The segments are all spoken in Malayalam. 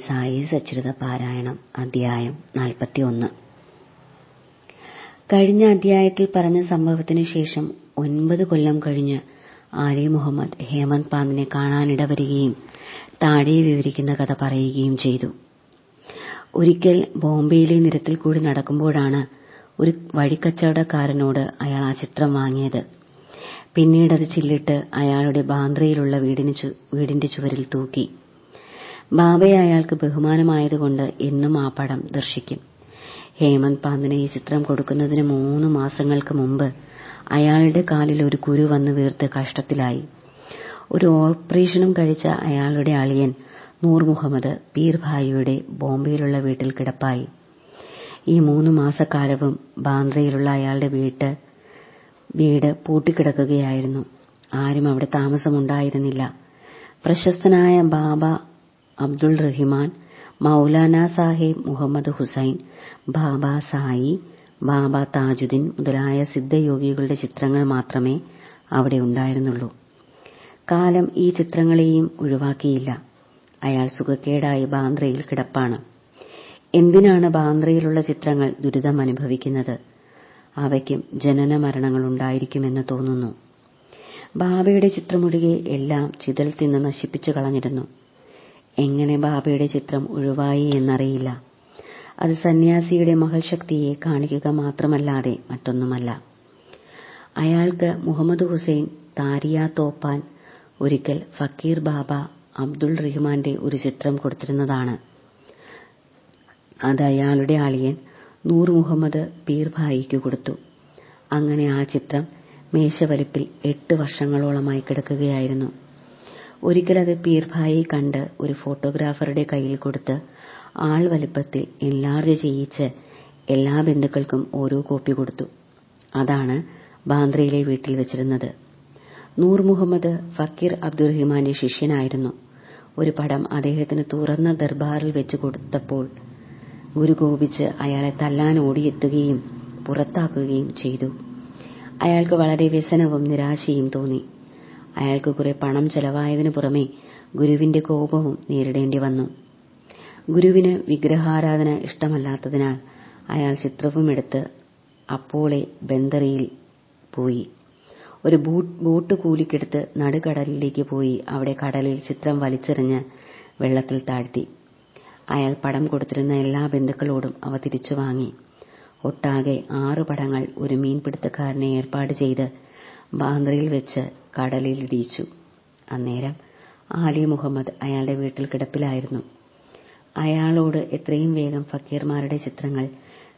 സായി സച്ചരിത പാരായണം അധ്യായം 41. കഴിഞ്ഞ അധ്യായത്തിൽ പറഞ്ഞ സംഭവത്തിനു ശേഷം 9 കൊല്ലം കഴിഞ്ഞ് ആലി മുഹമ്മദ് ഹേമന്ത് പാന്തിനെ കാണാനിടവരികയും താഴെ വിവരിക്കുന്ന കഥ പറയുകയും ചെയ്തു. ഒരിക്കൽ ബോംബെയിലെ നിരത്തിൽ കൂടി നടക്കുമ്പോഴാണ് ഒരു വഴിക്കച്ചവടക്കാരനോട് അയാൾ ആ ചിത്രം വാങ്ങിയത്. പിന്നീടത് ചില്ലിട്ട് അയാളുടെ ബാന്ദ്രയിലുള്ള വീടിന്റെ ചുവരിൽ തൂക്കി. ബാബയെ അയാൾക്ക് ബഹുമാനമായതുകൊണ്ട് എന്നും ആ പടം ദർശിക്കും. ഹേമന്ത് പാന്തിന് ഈ ചിത്രം കൊടുക്കുന്നതിന് 3 മാസങ്ങൾക്ക് മുമ്പ് അയാളുടെ കാലിൽ ഒരു കുരു വന്ന് വീർത്ത് കഷ്ടത്തിലായി. ഒരു ഓപ്പറേഷനും കഴിച്ച അയാളുടെ അളിയൻ നൂർ മുഹമ്മദ് പീർ ഭായിയുടെ ബോംബെയിലുള്ള വീട്ടിൽ കിടപ്പായി. ഈ 3 മാസക്കാലവും ബാന്ദ്രയിലുള്ള അയാളുടെ വീട് പൂട്ടിക്കിടക്കുകയായിരുന്നു. ആരും അവിടെ താമസമുണ്ടായിരുന്നില്ല. പ്രശസ്തനായ ബാബ അബ്ദുൾ റഹിമാൻ, മൗലാന സാഹിബ് മുഹമ്മദ് ഹുസൈൻ, ബാബ സായി, ബാബ താജുദ്ദീൻ മുതലായ സിദ്ധയോഗികളുടെ ചിത്രങ്ങൾ മാത്രമേ അവിടെ ഉണ്ടായിരുന്നുള്ളൂ. കാലം ഈ ചിത്രങ്ങളെയും ഒഴിവാക്കിയില്ല. അയാൾ സുഖക്കേടായി ബാന്ദ്രയിൽ കിടപ്പാണ്. എന്തിനാണ് ബാന്ദ്രയിലുള്ള ചിത്രങ്ങൾ ദുരിതം അനുഭവിക്കുന്നത്? അവയ്ക്കും ജനന മരണങ്ങൾ ഉണ്ടായിരിക്കുമെന്ന് തോന്നുന്നു. ബാബയുടെ ചിത്രമൊഴികെ എല്ലാം ചിതൽ തിന്ന് നശിപ്പിച്ചു കളഞ്ഞിരുന്നു. എങ്ങനെ ബാബയുടെ ചിത്രം ഒഴിവായി എന്നറിയില്ല. അത് സന്യാസിയുടെ മഹൽ ശക്തിയെ കാണിക്കുക മാത്രമല്ലാതെ മറ്റൊന്നുമല്ല. അയാൾക്ക് മുഹമ്മദ് ഹുസൈൻ താരിയ തോപ്പാൻ ഒരിക്കൽ ഫക്കീർ ബാബ അബ്ദുൾ റഹിമാന്റെ ഒരു ചിത്രം കൊടുത്തിരുന്നതാണ്. അത് അയാളുടെ അളിയൻ നൂർ മുഹമ്മദ് പീർ ഭായിക്ക് കൊടുത്തു. അങ്ങനെ ആ ചിത്രം മേശവലിപ്പിൽ 8 വർഷങ്ങളോളമായി കിടക്കുകയായിരുന്നു. ഒരിക്കൽ അത് പീർ ഭായി കണ്ട് ഒരു ഫോട്ടോഗ്രാഫറുടെ കയ്യിൽ കൊടുത്ത് ആൾ വലിപ്പത്തിൽ എൻലാർജ് ചെയ്യിച്ച് എല്ലാ ബന്ധുക്കൾക്കും ഓരോ കോപ്പി കൊടുത്തു. അതാണ് ബാന്ദ്രയിലെ വീട്ടിൽ വെച്ചിരുന്നത്. നൂർ മുഹമ്മദ് ഫക്കീർ അബ്ദുൾ റഹിമാന്റെ ശിഷ്യനായിരുന്നു. ഒരു പടം അദ്ദേഹത്തിന് തുറന്ന ദർബാറിൽ വെച്ച് കൊടുത്തപ്പോൾ ഗുരു കോപിച്ച് അയാളെ തല്ലാൻ ഓടിയെത്തുകയും പുറത്താക്കുകയും ചെയ്തു. അയാൾക്ക് വളരെ വ്യസനവും നിരാശയും തോന്നി. അയാൾക്ക് കുറെ പണം ചെലവായതിനു പുറമെ ഗുരുവിന്റെ കോപവും നേരിടേണ്ടി വന്നു. ഗുരുവിന് വിഗ്രഹാരാധന ഇഷ്ടമല്ലാത്തതിനാൽ അയാൾ ചിത്രവും എടുത്ത് അപ്പോളെ ബന്ദറിയിൽ പോയി. ഒരു ബോട്ട് കൂലിക്കെടുത്ത് നടുകടലിലേക്ക് പോയി അവിടെ കടലിൽ ചിത്രം വലിച്ചെറിഞ്ഞ് വെള്ളത്തിൽ താഴ്ത്തി. അയാൾ പടം കൊടുത്തിരുന്ന എല്ലാ ബന്ധുക്കളോടും അവ തിരിച്ചു വാങ്ങി. ഒട്ടാകെ 6 പടങ്ങൾ ഒരു മീൻപിടുത്തക്കാരനെ ഏർപ്പാട് ചെയ്ത് ബാന്ദ്രയിൽ വെച്ച് കടലിൽ ഇടിച്ചു. അന്നേരം ആലി മുഹമ്മദ് അയാളുടെ വീട്ടിൽ കിടപ്പിലായിരുന്നു. അയാളോട് എത്രയും വേഗം ഫക്കീർമാരുടെ ചിത്രങ്ങൾ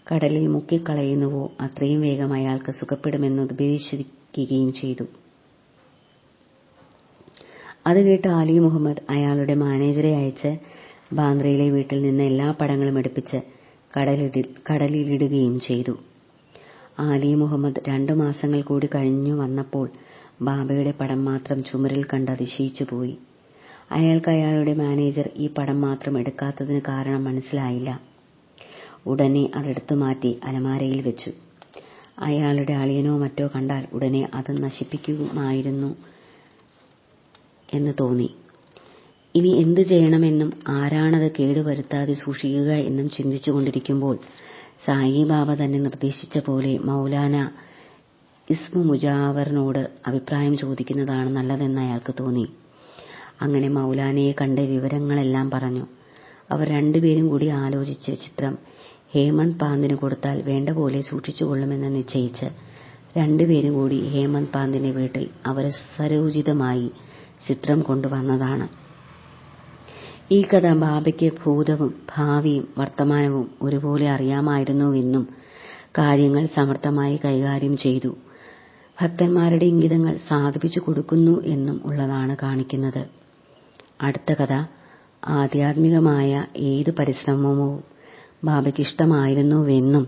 കടലിൽ മുക്കിക്കളയുന്നുവോ അത്രയും വേഗം അയാൾക്ക് സുഖപ്പെടുമെന്ന് ഉപദേശിക്കുകയും ചെയ്തു. അത് കേട്ട് ആലി മുഹമ്മദ് അയാളുടെ മാനേജരെ അയച്ച് ബാന്ദ്രയിലെ വീട്ടിൽ നിന്ന് എല്ലാ പടങ്ങളും എടുപ്പിച്ച് കടലിലിടുകയും ചെയ്തു. ആലി മുഹമ്മദ് 2 മാസങ്ങൾ കൂടി കഴിഞ്ഞു വന്നപ്പോൾ ബാബയുടെ പടം മാത്രം ചുമരിൽ കണ്ട് അതിശയിച്ചു പോയി. അയാൾക്ക് അയാളുടെ മാനേജർ ഈ പടം മാത്രം എടുക്കാത്തതിന് കാരണം മനസ്സിലായില്ല. ഉടനെ അതെടുത്തു മാറ്റി അലമാരയിൽ വെച്ചു. അയാളുടെ അളിയനോ മറ്റോ കണ്ടാൽ ഉടനെ അത് നശിപ്പിക്കുമായിരുന്നു എന്ന് തോന്നി. ഇനി എന്തു ചെയ്യണമെന്നും ആരാണത് കേടുവരുത്താതെ സൂക്ഷിക്കുക എന്നും ചിന്തിച്ചുകൊണ്ടിരിക്കുമ്പോൾ സായി ബാബ തന്നെ നിർദ്ദേശിച്ച പോലെ മൗലാന ഇസ്മു മുജാവറിനോട് അഭിപ്രായം ചോദിക്കുന്നതാണ് നല്ലതെന്ന് അയാൾക്ക് തോന്നി. അങ്ങനെ മൗലാനയെ കണ്ട് വിവരങ്ങളെല്ലാം പറഞ്ഞു. അവർ 2 പേരും കൂടി ആലോചിച്ച് ചിത്രം ഹേമന്ത് പാന്തിന് കൊടുത്താൽ വേണ്ട പോലെ സൂക്ഷിച്ചുകൊള്ളുമെന്ന് നിശ്ചയിച്ച് 2 പേരും കൂടി ഹേമന്ത് പാന്തിന്റെ വീട്ടിൽ അവസരോചിതമായി ചിത്രം കൊണ്ടുവന്നതാണ്. ഈ കഥ ബാബയ്ക്ക് ഭൂതവും ഭാവിയും വർത്തമാനവും ഒരുപോലെ അറിയാമായിരുന്നുവെന്നും കാര്യങ്ങൾ സമർത്ഥമായി കൈകാര്യം ചെയ്തു ഭക്തന്മാരുടെ ഇംഗിതങ്ങൾ സാധിപ്പിച്ചു കൊടുക്കുന്നു എന്നും ഉള്ളതാണ് കാണിക്കുന്നത്. അടുത്ത കഥ ആധ്യാത്മികമായ ഏത് പരിശ്രമവും ബാബയ്ക്ക് ഇഷ്ടമായിരുന്നുവെന്നും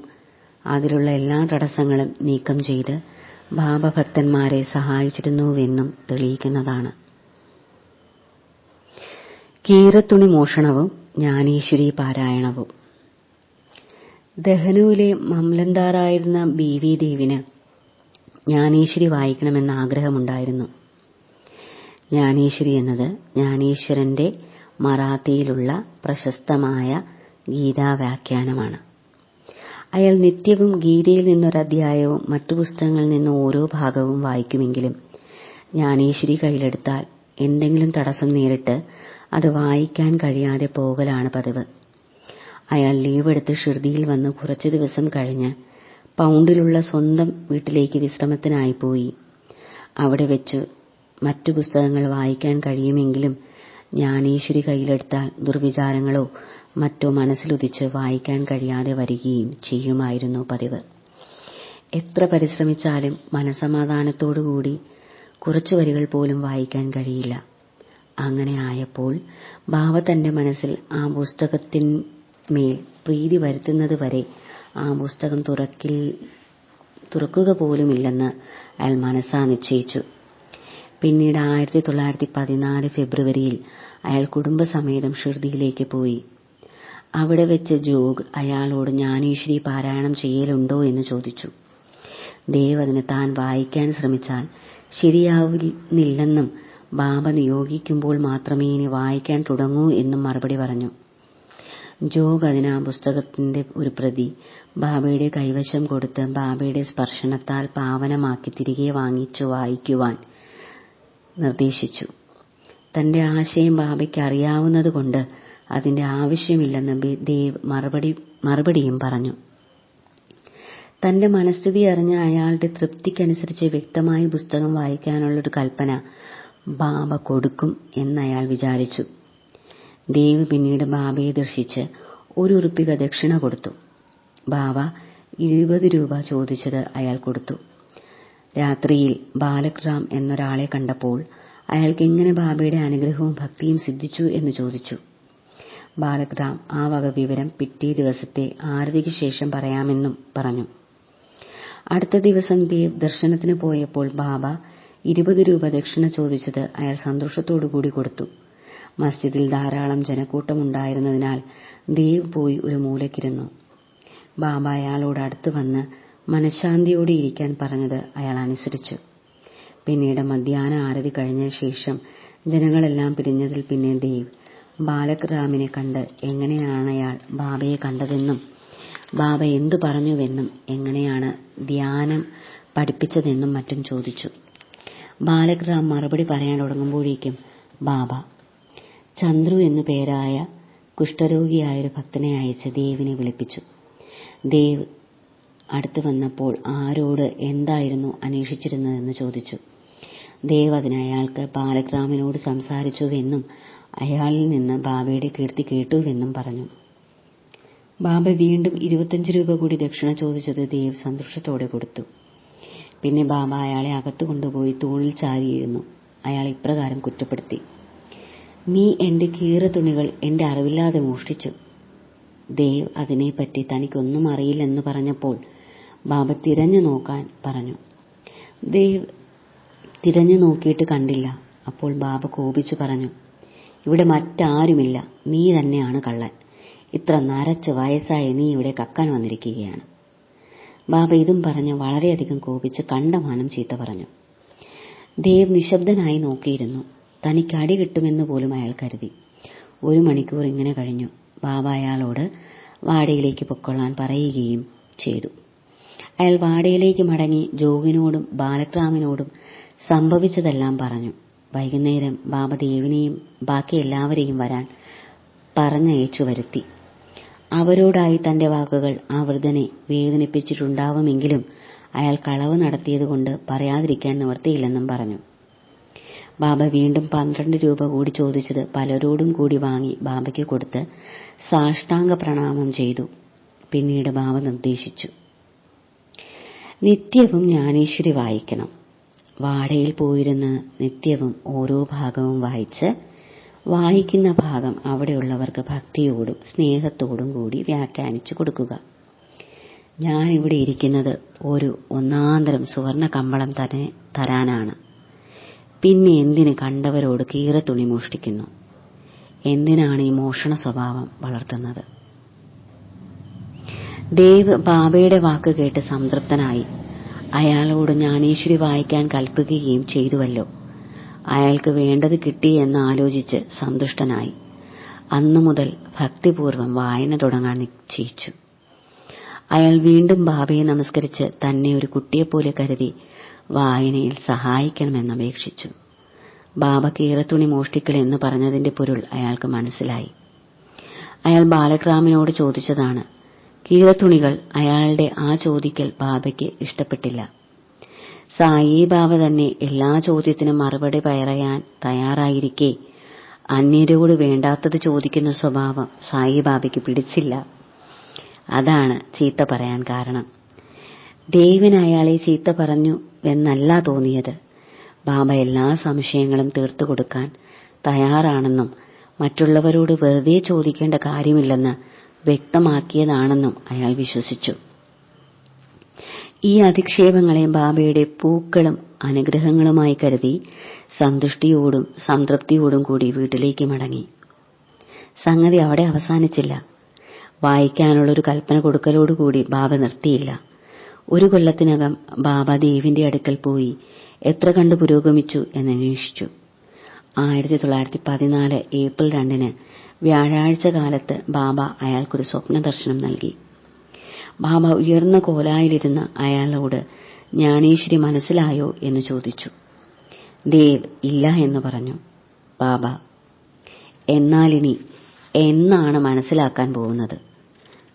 അതിലുള്ള എല്ലാ തടസ്സങ്ങളും നീക്കം ചെയ്ത് ബാബ ഭക്തന്മാരെ സഹായിച്ചിരുന്നുവെന്നും തെളിയിക്കുന്നതാണ്. കീറത്തുണി മോഷണവും ജ്ഞാനേശ്വരി പാരായണവും. ദഹനുവിലെ മംലന്ദാറായിരുന്ന ബീവി ദേവിന് ജ്ഞാനേശ്വരി വായിക്കണമെന്ന ആഗ്രഹമുണ്ടായിരുന്നു. ജ്ഞാനേശ്വരി എന്നത് ജ്ഞാനേശ്വരന്റെ മറാത്തിയിലുള്ള പ്രശസ്തമായ ഗീതാവ്യാഖ്യാനമാണ്. അയാൾ നിത്യവും ഗീതയിൽ നിന്നൊരധ്യായവും മറ്റു പുസ്തകങ്ങളിൽ നിന്ന് ഓരോ ഭാഗവും വായിക്കുമെങ്കിലും ജ്ഞാനേശ്വരി കയ്യിലെടുത്താൽ എന്തെങ്കിലും തടസ്സം നേരിട്ട് അത് വായിക്കാൻ കഴിയാതെ പോകലാണ് പതിവ്. അയാൾ ലീവെടുത്ത് ഷിർദിയിൽ വന്ന് കുറച്ചു ദിവസം കഴിഞ്ഞ് പൗണ്ടിലുള്ള സ്വന്തം വീട്ടിലേക്ക് വിശ്രമത്തിനായി പോയി. അവിടെ വെച്ച് മറ്റു പുസ്തകങ്ങൾ വായിക്കാൻ കഴിയുമെങ്കിലും ജ്ഞാനേശ്വരി കയ്യിലെടുത്താൽ ദുർവിചാരങ്ങളോ മറ്റോ മനസ്സിലുദിച്ച് വായിക്കാൻ കഴിയാതെ വരികയും ചെയ്യുമായിരുന്നു പതിവ്. എത്ര പരിശ്രമിച്ചാലും മനസമാധാനത്തോടുകൂടി കുറച്ചു വരികൾ പോലും വായിക്കാൻ കഴിയില്ല. അങ്ങനെ ആയപ്പോൾ ബാബ തന്റെ മനസ്സിൽ ആ പുസ്തകത്തിന്മേൽ പ്രീതി വരുത്തുന്നത് വരെ ആ പുസ്തകം തുറക്കുക പോലുമില്ലെന്ന് അയാൾ മനസ്സാ നിശ്ചയിച്ചു. പിന്നീട് 1914 ഫെബ്രുവരിയിൽ അയാൾ കുടുംബസമേതം ഷിർദിയിലേക്ക് പോയി. അവിടെ വെച്ച് ജോഗ് അയാളോട് ജ്ഞാനേശ്വരി പാരായണം ചെയ്യലുണ്ടോ എന്ന് ചോദിച്ചു. ദേവ് അതിന് താൻ വായിക്കാൻ ശ്രമിച്ചാൽ ശരിയാവുന്നില്ലെന്നും ബാബ നിയോഗിക്കുമ്പോൾ മാത്രമേ ഇനി വായിക്കാൻ തുടങ്ങൂ എന്നും മറുപടി പറഞ്ഞു. ജോഗ് അതിന് ആ പുസ്തകത്തിന്റെ ഒരു പ്രതി ബാബയുടെ കൈവശം കൊടുത്ത് ബാബയുടെ സ്പർശനത്താൽ പാവനമാക്കി തിരികെ വാങ്ങിച്ചു വായിക്കുവാൻ നിർദ്ദേശിച്ചു. തന്റെ ആശയം ബാബയ്ക്ക് അറിയാവുന്നതുകൊണ്ട് അതിന്റെ ആവശ്യമില്ലെന്ന് ദേവ് മറുപടിയും പറഞ്ഞു. തന്റെ മനസ്ഥിതി അറിഞ്ഞ അയാളുടെ തൃപ്തിക്കനുസരിച്ച് വ്യക്തമായി പുസ്തകം വായിക്കാനുള്ളൊരു കൽപ്പന ബാബ കൊടുക്കും എന്നയാൾ വിചാരിച്ചു. ദേവ് പിന്നീട് ബാബയെ ദർശിച്ച് 1 ഉറുപ്പിക ദക്ഷിണ കൊടുത്തു. ബാബ 20 രൂപ ചോദിച്ചത് അയാൾ കൊടുത്തു. രാത്രിയിൽ ബാലക് റാം എന്നൊരാളെ കണ്ടപ്പോൾ അയാൾക്ക് എങ്ങനെ ബാബയുടെ അനുഗ്രഹവും ഭക്തിയും സിദ്ധിച്ചു എന്ന് ചോദിച്ചു. ബാലക് റാം ആ വക വിവരം പിറ്റേ ദിവസത്തെ ആരതിക്ക് ശേഷം പറയാമെന്നും പറഞ്ഞു. അടുത്ത ദിവസം ദേവ് ദർശനത്തിന് പോയപ്പോൾ ബാബ 20 രൂപ ദക്ഷിണ ചോദിച്ചത് അയാൾ സന്തോഷത്തോടുകൂടി കൊടുത്തു. മസ്ജിദിൽ ധാരാളം ജനക്കൂട്ടമുണ്ടായിരുന്നതിനാൽ ദേവ് പോയി ഒരു മൂലക്കിരുന്നു. ബാബ അയാളോട് അടുത്ത് വന്ന് മനഃശാന്തിയോടെ ഇരിക്കാൻ പറഞ്ഞത് അയാൾ അനുസരിച്ചു. പിന്നീട് മധ്യാഹ്ന ആരതി കഴിഞ്ഞ ശേഷം ജനങ്ങളെല്ലാം പിരിഞ്ഞതിൽ പിന്നെ ദേവ് ബാലക് റാമിനെ കണ്ട് എങ്ങനെയാണ് അയാൾ ബാബയെ കണ്ടതെന്നും ബാബ എന്തു പറഞ്ഞുവെന്നും എങ്ങനെയാണ് ധ്യാനം പഠിപ്പിച്ചതെന്നും മറ്റും ചോദിച്ചു. ബാലക് റാം മറുപടി പറയാൻ തുടങ്ങുമ്പോഴേക്കും ബാബ ചന്ദ്രു എന്നു പേരായ കുഷ്ഠരോഗിയായൊരു ഭക്തനെ അയച്ച് ദേവിനെ വിളിപ്പിച്ചു. ദേവ് അടുത്ത് വന്നപ്പോൾ ആരോട് എന്തായിരുന്നു അന്വേഷിച്ചിരുന്നതെന്ന് ചോദിച്ചു. ദേവ് അതിന് അയാൾക്ക് ബാലക് റാമിനോട് സംസാരിച്ചുവെന്നും അയാളിൽ നിന്ന് ബാബയുടെ കീർത്തി കേട്ടുവെന്നും പറഞ്ഞു. ബാബ വീണ്ടും 25 രൂപ കൂടി ദക്ഷിണ ചോദിച്ചത് ദേവ് സന്തോഷത്തോടെ കൊടുത്തു. പിന്നെ ബാബ അയാളെ അകത്തു കൊണ്ടുപോയി തൂണിൽ ചാരിയിരുന്നു. അയാൾ ഇപ്രകാരം കുറ്റപ്പെടുത്തി: നീ എന്റെ കീറ തുണികൾ എന്റെ അറിവില്ലാതെ മോഷ്ടിച്ചു. ദേവ് അതിനെപ്പറ്റി തനിക്കൊന്നും അറിയില്ലെന്ന് പറഞ്ഞപ്പോൾ ബാബ തിരഞ്ഞു നോക്കാൻ പറഞ്ഞു. ദേവ് തിരഞ്ഞു നോക്കിയിട്ട് കണ്ടില്ല. അപ്പോൾ ബാബ കോപിച്ചു പറഞ്ഞു: ഇവിടെ മറ്റാരുമില്ല, നീ തന്നെയാണ് കള്ളൻ. ഇത്ര നരച്ച് വയസ്സായ നീ ഇവിടെ കക്കാൻ വന്നിരിക്കുകയാണ്. ബാബ ഇതും പറഞ്ഞ് വളരെയധികം കോപിച്ച് കണ്ടമാനം ചീത്ത പറഞ്ഞു. ദേവ് നിശബ്ദനായി നോക്കിയിരുന്നു. തനിക്ക് അടി കിട്ടുമെന്ന് പോലും അയാൾ കരുതി. 1 മണിക്കൂർ ഇങ്ങനെ കഴിഞ്ഞു. ബാബ അയാളോട് വാടയിലേക്ക് പൊക്കൊള്ളാൻ പറയുകയും ചെയ്തു. അയാൾ വാടയിലേക്ക് മടങ്ങി ജോഗിനോടും ബാലക് റാമിനോടും സംഭവിച്ചതെല്ലാം പറഞ്ഞു. വൈകുന്നേരം ബാബ ദേവിനെയും ബാക്കി എല്ലാവരെയും വരാൻ പറഞ്ഞയച്ചു വരുത്തി. അവരോടായി തന്റെ വാക്കുകൾ ആ വൃദ്ധനെ വേദനിപ്പിച്ചിട്ടുണ്ടാവുമെങ്കിലും അയാൾ കളവ് നടത്തിയതുകൊണ്ട് പറയാതിരിക്കാൻ നിവർത്തിയില്ലെന്നും പറഞ്ഞു. ബാബ വീണ്ടും 12 രൂപ കൂടി ചോദിച്ചത് പലരോടും കൂടി വാങ്ങി ബാബയ്ക്ക് കൊടുത്ത് സാഷ്ടാംഗ പ്രണാമം ചെയ്തു. പിന്നീട് ബാബ നിർദ്ദേശിച്ചു: നിത്യവും ജ്ഞാനേശ്വരി വായിക്കണം. വാടയിൽ പോയിരുന്ന് നിത്യവും ഓരോ ഭാഗവും വായിച്ച് വായിക്കുന്ന ഭാഗം അവിടെയുള്ളവർക്ക് ഭക്തിയോടും സ്നേഹത്തോടും കൂടി വ്യാഖ്യാനിച്ചു കൊടുക്കുക. ഞാനിവിടെ ഇരിക്കുന്നത് ഒരു ഒന്നാന്തരം സുവർണ കമ്പളം തന്നെ തരാനാണ്. പിന്നെ എന്തിന് കണ്ടവരോട് കീറ തുണി മോഷ്ടിക്കുന്നു? എന്തിനാണ് ഈ മോഷണ സ്വഭാവം വളർത്തുന്നത്? ദേവ് ബാബയുടെ വാക്ക് കേട്ട് സംതൃപ്തനായി. അയാളോട് ജ്ഞാനേശ്വരി വായിക്കാൻ കൽപ്പിക്കുകയും ചെയ്തുവല്ലോ. അയാൾക്ക് വേണ്ടത് കിട്ടി എന്ന് ആലോചിച്ച് സന്തുഷ്ടനായി. അന്നു മുതൽ ഭക്തിപൂർവം വായന തുടങ്ങാൻ നിശ്ചയിച്ചു. അയാൾ വീണ്ടും ബാബയെ നമസ്കരിച്ച് തന്നെ ഒരു കുട്ടിയെപ്പോലെ കരുതി വായനയിൽ സഹായിക്കണമെന്നപേക്ഷിച്ചു. ബാബ കീറത്തുണി മോഷ്ടിക്കൽ എന്ന് പറഞ്ഞതിന്റെ പൊരുൾ അയാൾക്ക് മനസ്സിലായി. അയാൾ ബാലഗ്രാമിനോട് ചോദിച്ചതാണ്. കീറത്തുണികൾ അയാളുടെ ആ ചോദിക്കൽ ബാബയ്ക്ക് ഇഷ്ടപ്പെട്ടില്ല. സായി ബാബ തന്നെ എല്ലാ ചോദ്യത്തിനും മറുപടി പറയാൻ തയ്യാറായിരിക്കെ അന്യരോട് വേണ്ടാത്തത് ചോദിക്കുന്ന സ്വഭാവം സായി ബാബയ്ക്ക് പിടിച്ചില്ല. അതാണ് ചീത്ത പറയാൻ കാരണം. ദേവൻ അയാളെ ചീത്ത പറഞ്ഞു എന്നല്ല തോന്നിയത്. ബാബ എല്ലാ സംശയങ്ങളും തീർത്തു കൊടുക്കാൻ തയ്യാറാണെന്നും മറ്റുള്ളവരോട് വെറുതെ ചോദിക്കേണ്ട കാര്യമില്ലെന്ന് വ്യക്തമാക്കിയതാണെന്നും അയാൾ വിശ്വസിച്ചു. ഈ അധിക്ഷേപങ്ങളെ ബാബയുടെ പൂക്കളും അനുഗ്രഹങ്ങളുമായി കരുതി സന്തുഷ്ടിയോടും സംതൃപ്തിയോടും കൂടി വീട്ടിലേക്ക് മടങ്ങി. സംഗതി അവിടെ അവസാനിച്ചില്ല. വായിക്കാനുള്ളൊരു കൽപ്പന കൊടുക്കലോടുകൂടി ബാബ നിർത്തിയില്ല. ഒരു കൊല്ലത്തിനകം ബാബ ദേവിന്റെ അടുക്കൽ പോയി എത്ര കണ്ടു പുരോഗമിച്ചു എന്നന്വേഷിച്ചു. 1914 ഏപ്രിൽ 2 വ്യാഴാഴ്ച കാലത്ത് ബാബ അയാൾക്കൊരു സ്വപ്ന ദർശനം നൽകി. ബാബ ഉയർന്ന കോലായിലിരുന്ന് അയാളോട് ജ്ഞാനേശ്വരി മനസ്സിലായോ എന്ന് ചോദിച്ചു. ദേവ് ഇല്ല എന്ന് പറഞ്ഞു. ബാബ, എന്നാലിനി എന്നാണ് മനസ്സിലാക്കാൻ പോകുന്നത്?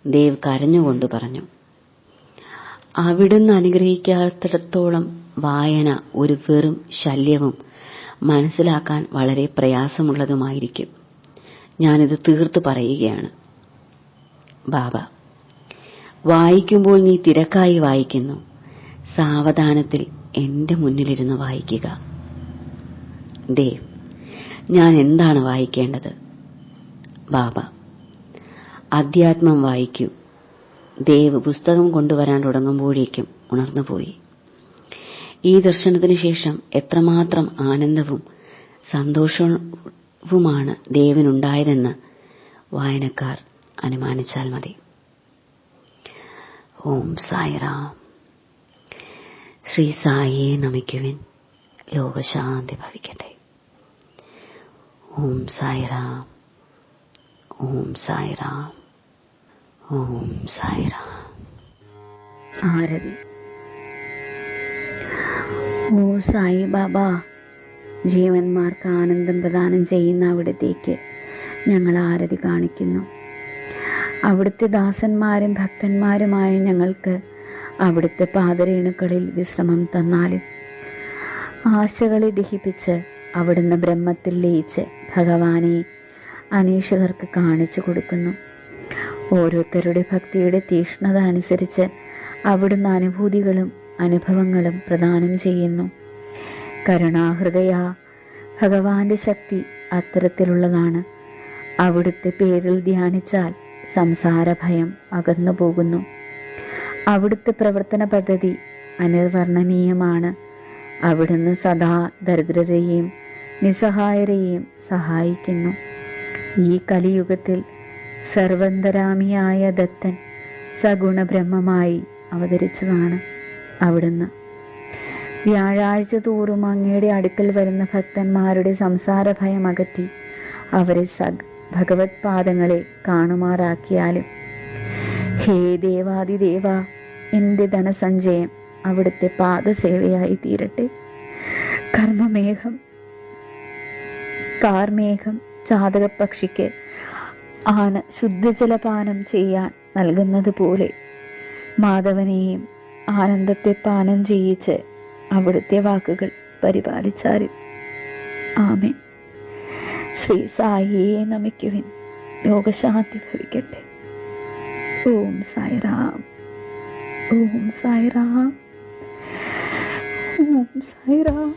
ദേവ് കരഞ്ഞുകൊണ്ട് പറഞ്ഞു. അവിടുന്ന് അനുഗ്രഹിക്കാത്തിടത്തോളം വായന ഒരു വെറും ശല്യവും മനസ്സിലാക്കാൻ വളരെ പ്രയാസമുള്ളതുമായിരിക്കും. ഞാനിത് തീർത്തു പറയുകയാണ്. ബാബ, വായിക്കുമ്പോൾ നീ തിരക്കായി വായിക്കുന്നു. സാവധാനത്തിൽ എന്റെ മുന്നിലിരുന്ന് വായിക്കുക. ദേവ്, ഞാൻ എന്താണ് വായിക്കേണ്ടത്? ബാബ, അധ്യാത്മം വായിക്കൂ. ദേവ് പുസ്തകം കൊണ്ടുവരാൻ തുടങ്ങുമ്പോഴേക്കും ഉണർന്നുപോയി. ഈ ദർശനത്തിന് ശേഷം എത്രമാത്രം ആനന്ദവും സന്തോഷവുമാണ് ദേവിനുണ്ടായതെന്ന് വായനക്കാർ അനുമാനിച്ചാൽ മതി. ഓം സായിറാം. ശ്രീ സായിയെ നമിക്കുവിൻ. ലോകശാന്തി ഭവിക്കട്ടെ. ഓം സായിറാം. ഓം സായിറാം. ഓം സായിറാം. ആരതി. ഓ സായി ബാബ, ജീവന്മാർക്ക് ആനന്ദം പ്രദാനം ചെയ്യുന്ന അവിടത്തേക്ക് ഞങ്ങൾ ആരതി കാണിക്കുന്നു. അവിടുത്തെ ദാസന്മാരും ഭക്തന്മാരുമായ ഞങ്ങൾക്ക് അവിടുത്തെ പാദരേണുക്കളിൽ വിശ്രമം തന്നാലും ആശകളെ ദഹിപ്പിച്ച് അവിടുന്ന് ബ്രഹ്മത്തിൽ ലയിച്ച് ഭഗവാനെ അനേഷകർക്ക് കാണിച്ചു കൊടുക്കുന്നു. ഓരോരുത്തരുടെ ഭക്തിയുടെ തീക്ഷ്ണത അനുസരിച്ച് അവിടുന്ന് അനുഭൂതികളും അനുഭവങ്ങളും പ്രദാനം ചെയ്യുന്നു. കരുണാഹൃദയ ഭഗവാന്റെ ശക്തി അത്തരത്തിലുള്ളതാണ്. അവിടുത്തെ പേരിൽ ധ്യാനിച്ചാൽ സംസാര ഭയം അകന്നു പോകുന്നു. അവിടുത്തെ പ്രവർത്തന പദ്ധതി അനിർവർണ്ണനീയമാണ്. അവിടുന്ന് സദാ ദരിദ്രരെയും നിസ്സഹായരെയും സഹായിക്കുന്നു. ഈ കലിയുഗത്തിൽ സർവന്തരാമിയായ ദത്തൻ സഗുണബ്രഹ്മമായി അവതരിച്ചതാണ് അവിടുന്ന്. വ്യാഴാഴ്ച തോറും അങ്ങയുടെ അടുക്കൽ വരുന്ന ഭക്തന്മാരുടെ സംസാര ഭയം അകറ്റി അവരെ ഭഗവത് പാദങ്ങളെ കാണുമാറാക്കിയാലും. ഹേ ദേവാദിദേവ, എൻ്റെ ധനസഞ്ചയം അവിടുത്തെ പാദസേവയായി തീരട്ടെ. കാർമേഘം ചാതകപ്പക്ഷിക്ക് ശുദ്ധജലപാനം ചെയ്യാൻ നൽകുന്നത് പോലെ മാധവനെയും ആനന്ദത്തെ പാനം ചെയ്യിച്ച് അവിടുത്തെ വാക്കുകൾ പരിപാലിച്ചാലും. ആമേൻ. ശ്രീ സായിയെ നമിക്കുവിൻ. ലോകശാന്തി ഭവിക്കട്ടെ. ഓം സായിറാം. ഓം സായിറാം. ഓം സായിറാം.